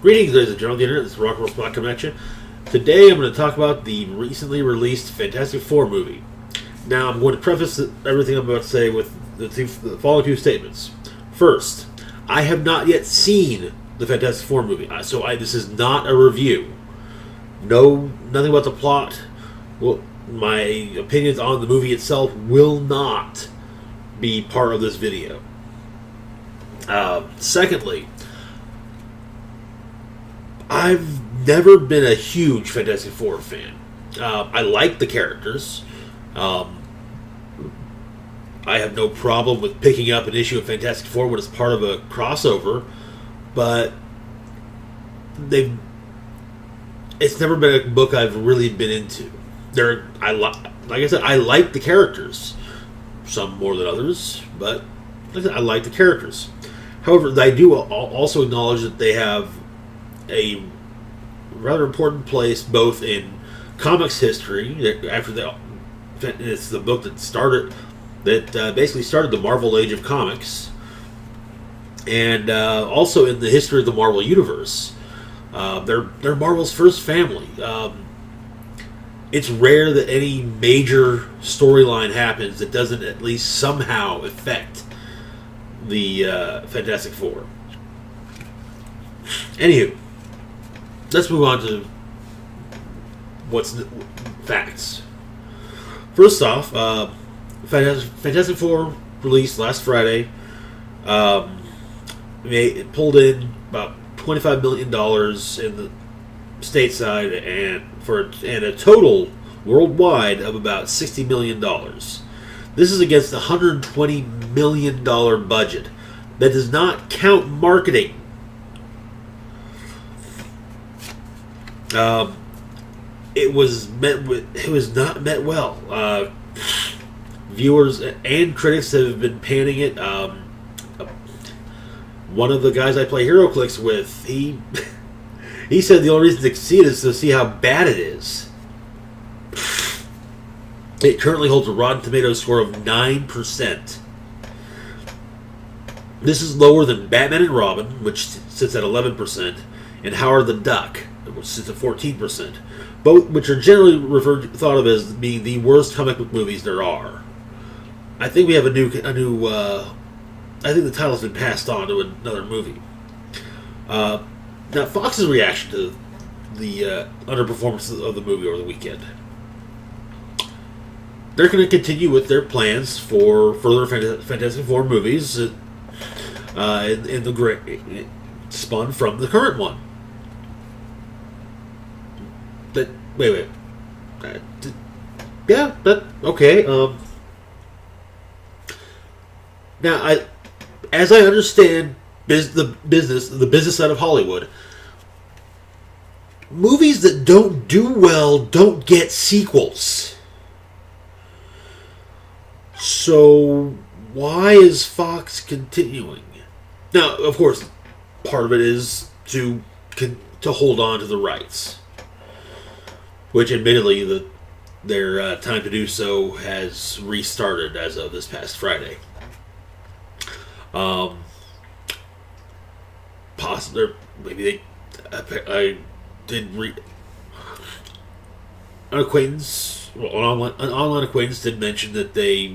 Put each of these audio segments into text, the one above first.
Greetings, ladies and gentlemen of the internet. This is Rock Roll coming at you. Today I'm going to talk about the recently released Fantastic Four movie. Now I'm going to preface everything I'm about to say with the following two statements. First, I have not yet seen the Fantastic Four movie, so this is not a review. Nothing about the plot. Well, my opinions on the movie itself will not be part of this video. Secondly, I've never been a huge Fantastic Four fan. I like the characters. I have no problem with picking up an issue of Fantastic Four when it's part of a crossover, but it's never been a book I've really been into. Like I said, I like the characters. Some more than others, but like I said, I like the characters. However, I do also acknowledge that they have a rather important place both in comics history. It's the book that basically started the Marvel Age of Comics, and also in the history of the Marvel Universe. They're Marvel's first family. It's rare that any major storyline happens that doesn't at least somehow affect the Fantastic Four. Anywho, let's move on to facts. First off, Fantastic Four released last Friday. It pulled in about $25 million in the stateside and a total worldwide of about $60 million. This is against a $120 million budget. That does not count marketing. It was not met well. Viewers and critics have been panning it. One of the guys I play HeroClix with, he said the only reason to see it is to see how bad it is. It currently holds a Rotten Tomatoes score of 9%. This is lower than Batman and Robin, which sits at 11%, and Howard the Duck, which sits at 14%. Both, which are generally thought of as being the worst comic book movies there are. I think we have a new. I think the title's been passed on to another movie. Now, Fox's reaction to the underperformance of the movie over the weekend. They're going to continue with their plans for further Fantastic Four movies in the spun from the current one. But wait. Okay. Now, as I understand the business side of Hollywood, movies that don't do well don't get sequels. So why is Fox continuing? Now, of course, part of it is to hold on to the rights, which admittedly their time to do so has restarted as of this past Friday. Possibly, maybe I did read an online acquaintance did mention that they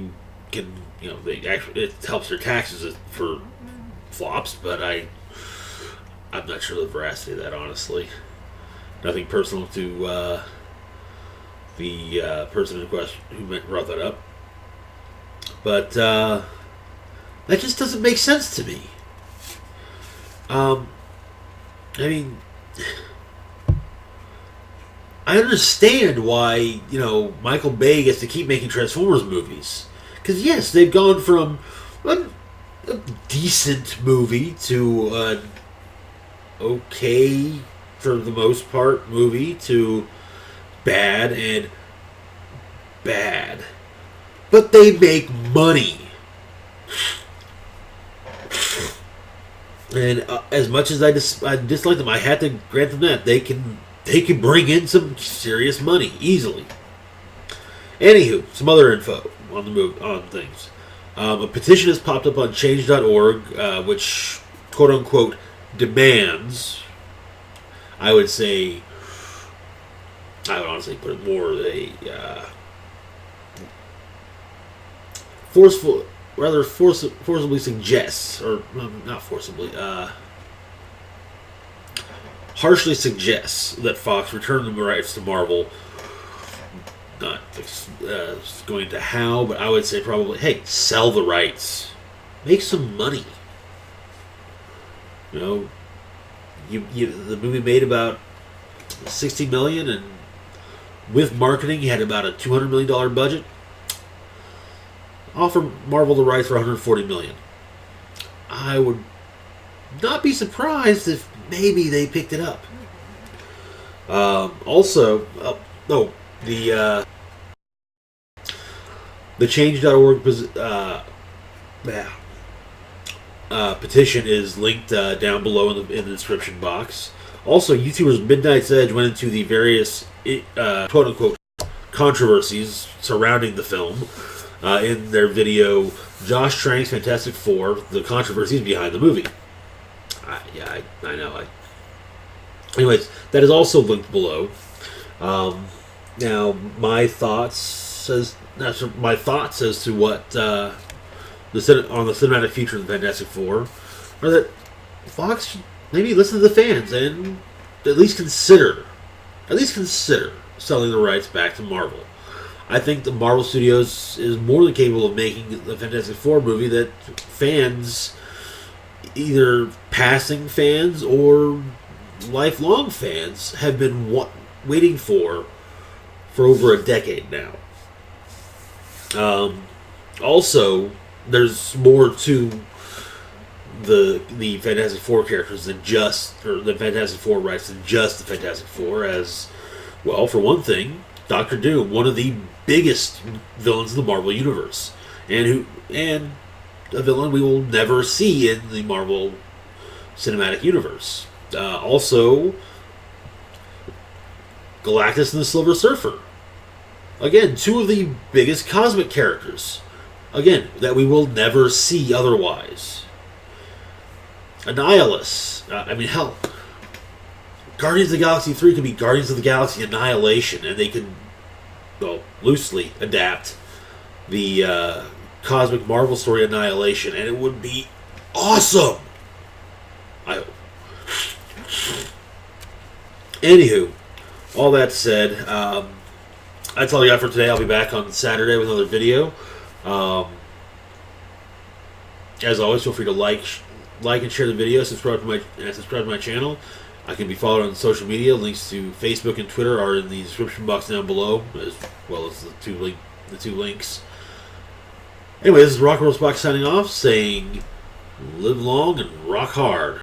can, it helps their taxes for flops, but I'm not sure the veracity of that, honestly. Nothing personal to the person in question who brought that up, but that just doesn't make sense to me. I mean, I understand why, Michael Bay gets to keep making Transformers movies. Because, yes, they've gone from a decent movie to an okay, for the most part, movie to bad and bad. But they make money. And as much as I dislike them, I had to grant them that they can bring in some serious money easily. Anywho, some other info on things. A petition has popped up on change.org, which quote unquote demands I would say, I would honestly put it more a forceful, rather forcibly suggests, or not forcibly, harshly suggests that Fox return the rights to Marvel. Not going to how, but I would say probably, hey, sell the rights, make some money. You know, the movie made about $60 million, and with marketing, you had about a $200 million budget. Offer Marvel the rights for $140 million. I would not be surprised if maybe they picked it up. Also, the Change.org petition is linked down below in the description box. Also, YouTubers Midnight's Edge went into the various quote-unquote controversies surrounding the film in their video, Josh Trank's Fantastic Four, the controversies behind the movie. I know. Anyways, that is also linked below. Now, my thoughts as to what on the cinematic future of the Fantastic Four are that Fox should maybe listen to the fans and at least consider selling the rights back to Marvel. I think the Marvel Studios is more than capable of making the Fantastic Four movie that fans, either passing fans or lifelong fans, have been waiting for over a decade now. Also, there's more to the Fantastic Four characters than just, or the Fantastic Four rights than just the Fantastic Four. As well, for one thing, Doctor Doom, one of the biggest villains in the Marvel universe, and a villain we will never see in the Marvel Cinematic Universe. Also, Galactus and the Silver Surfer. Again, two of the biggest cosmic characters. Again, that we will never see otherwise. Annihilus. Hell, Guardians of the Galaxy 3 could be Guardians of the Galaxy Annihilation, and they could, loosely adapt the cosmic Marvel story Annihilation, and it would be awesome! I hope. Anywho, all that said, that's all I got for today. I'll be back on Saturday with another video. As always, feel free to like and share the video. Subscribe to my channel. I can be followed on social media. Links to Facebook and Twitter are in the description box down below, as well as the two links. Anyway, this is Rock and Roll Spock signing off, saying live long and rock hard.